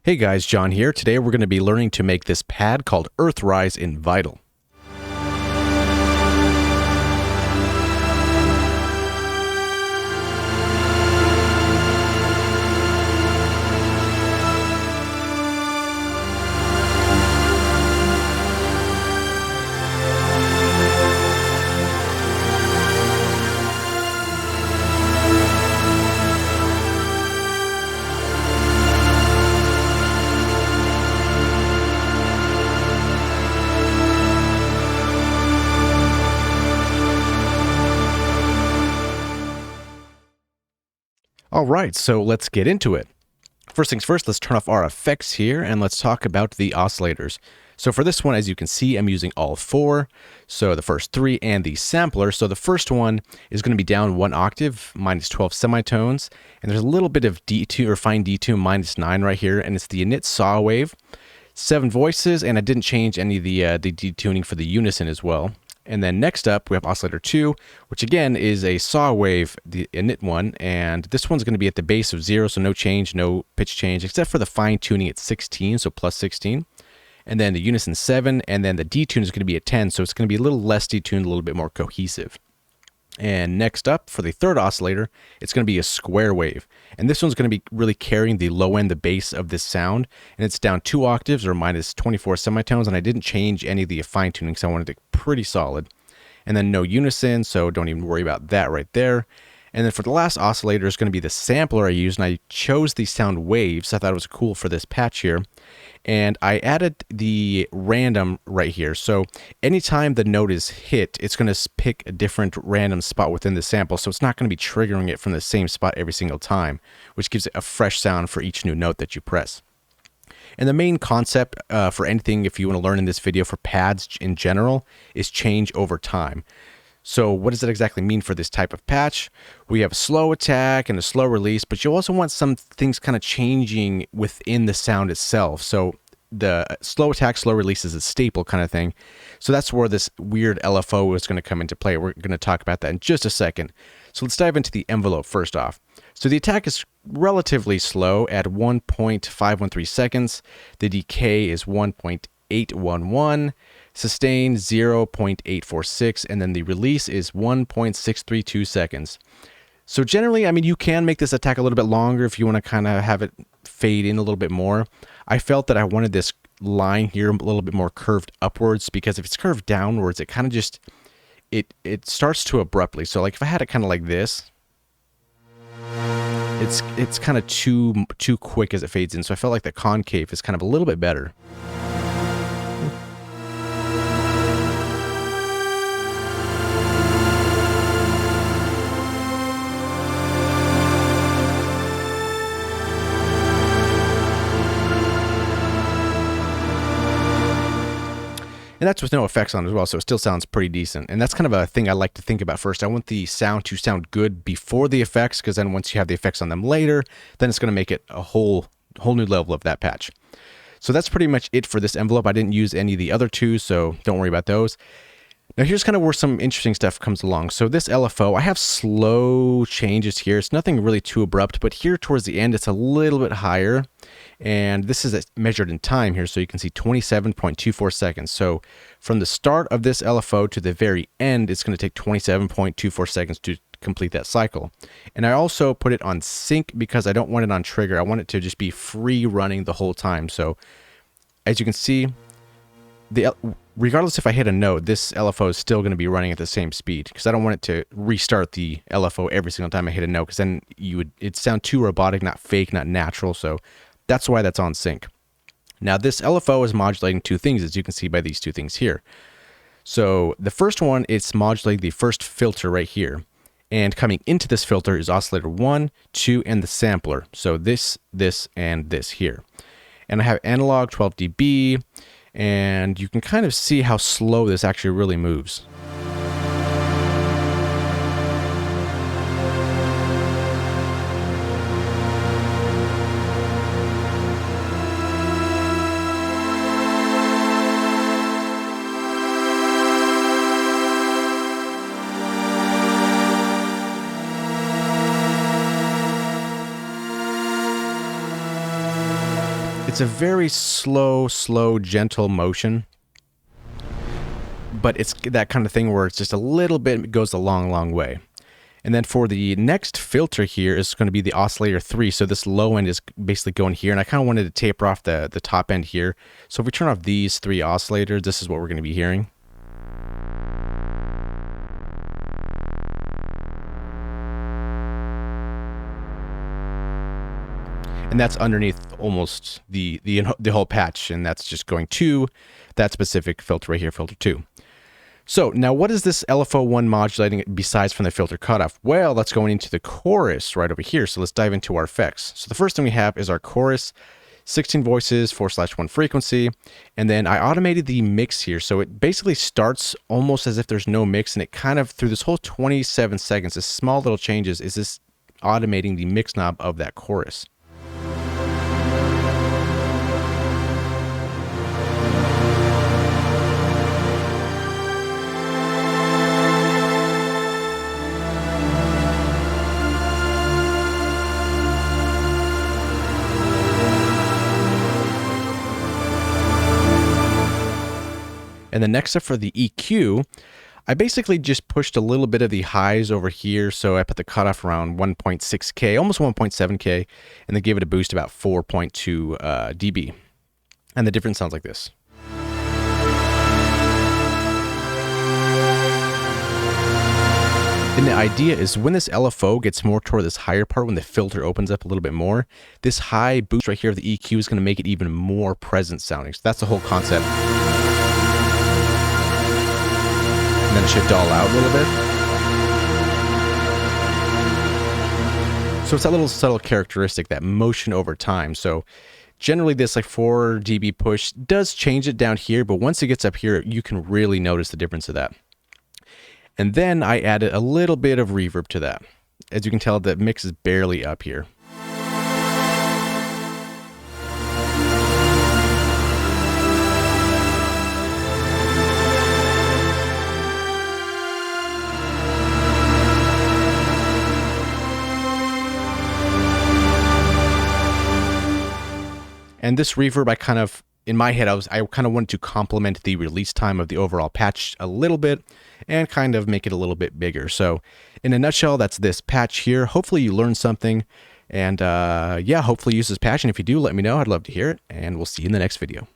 Hey guys, John here. Today we're going to be learning to make this pad called Earthrise in Vital. Alright, so let's get into it. First things first, let's turn off our effects here and let's talk about the oscillators. So for this one, as you can see, I'm using all four. So the first three and the sampler. So the first one is going to be down one octave, minus 12 semitones. And there's a little bit of D2 or fine D2, minus 9 right here. And it's the init saw wave, 7 voices, and I didn't change any of the detuning for the unison as well. And then next up, we have Oscillator Two, which again is a saw wave, the init one, and this one's going to be at the base of 0, so no change, no pitch change, except for the fine tuning at 16, so plus 16. And then the unison 7, and then the detune is going to be at 10, so it's going to be a little less detuned, a little bit more cohesive. And next up, for the third oscillator, it's going to be a square wave. And this one's going to be really carrying the low end, the bass of this sound. And it's down 2 octaves or minus 24 semitones. And I didn't change any of the fine tuning, so I wanted it pretty solid. And then no unison, so don't even worry about that right there. And then for the last oscillator is going to be the sampler I used. And I chose the sound waves. I thought it was cool for this patch here. And I added the random right here. So anytime the note is hit, it's going to pick a different random spot within the sample. So it's not going to be triggering it from the same spot every single time, which gives it a fresh sound for each new note that you press. And the main concept for anything, if you want to learn in this video for pads in general, is change over time. So what does that exactly mean for this type of patch? We have a slow attack and a slow release, but you also want some things kind of changing within the sound itself. So the slow attack, slow release is a staple kind of thing. So that's where this weird LFO is going to come into play. We're going to talk about that in just a second. So let's dive into the envelope first off. So the attack is relatively slow at 1.513 seconds. The decay is 1.811. Sustain 0.846, and then the release is 1.632 seconds. So generally, I mean, you can make this attack a little bit longer if you want to kind of have it fade in a little bit more. I felt that I wanted this line here a little bit more curved upwards, because if it's curved downwards, it kind of just, it starts to abruptly. So like if I had it kind of like this, it's kind of too quick as it fades in. So I felt like the concave is kind of a little bit better. And that's with no effects on as well, so it still sounds pretty decent. And that's kind of a thing I like to think about first. I want the sound to sound good before the effects, because then once you have the effects on them later, then it's going to make it a whole new level of that patch. So that's pretty much it for this envelope. I didn't use any of the other two, so don't worry about those. Now here's kind of where some interesting stuff comes along. So this LFO, I have slow changes here. It's nothing really too abrupt, but here towards the end, it's a little bit higher. And this is measured in time here, so you can see 27.24 seconds. So from the start of this LFO to the very end, it's going to take 27.24 seconds to complete that cycle. And I also put it on sync because I don't want it on trigger. I want it to just be free running the whole time. So as you can see, regardless if I hit a note, this LFO is still going to be running at the same speed, because I don't want it to restart the LFO every single time I hit a note, because then it'd sound too robotic, not fake, not natural. So that's why that's on sync. Now this LFO is modulating two things, as you can see by these two things here. So the first one, it's modulating the first filter right here. And coming into this filter is oscillator 1, 2, and the sampler. So this, and this here. And I have analog 12 dB, and you can kind of see how slow this actually really moves. It's a very slow, gentle motion. But it's that kind of thing where it's just a little bit, it goes a long way. And then for the next filter here is going to be the Oscillator 3. So this low end is basically going here, and I kind of wanted to taper off the top end here. So if we turn off these 3 oscillators, this is what we're going to be hearing. And that's underneath almost the whole patch, and that's just going to that specific filter right here, filter 2. So now what is this LFO1 modulating besides from the filter cutoff? Well, that's going into the chorus right over here. So let's dive into our effects. So the first thing we have is our chorus, 16 voices, 4/1 frequency. And then I automated the mix here. So it basically starts almost as if there's no mix, and it kind of, through this whole 27 seconds, this small little changes, is this automating the mix knob of that chorus. And then next up for the EQ, I basically just pushed a little bit of the highs over here. So I put the cutoff around 1.6K, almost 1.7K, and then gave it a boost about 4.2 dB. And the difference sounds like this. And the idea is when this LFO gets more toward this higher part, when the filter opens up a little bit more, this high boost right here of the EQ is going to make it even more present sounding. So that's the whole concept. And then it should dull out a little bit. So it's that little subtle characteristic, that motion over time. So generally this like 4 dB push does change it down here, but once it gets up here, you can really notice the difference of that. And then I added a little bit of reverb to that. As you can tell, the mix is barely up here. And this reverb, I kind of, in my head, I kind of wanted to complement the release time of the overall patch a little bit and kind of make it a little bit bigger. So in a nutshell, that's this patch here. Hopefully you learned something, and yeah, hopefully use this patch. And if you do, let me know. I'd love to hear it, and we'll see you in the next video.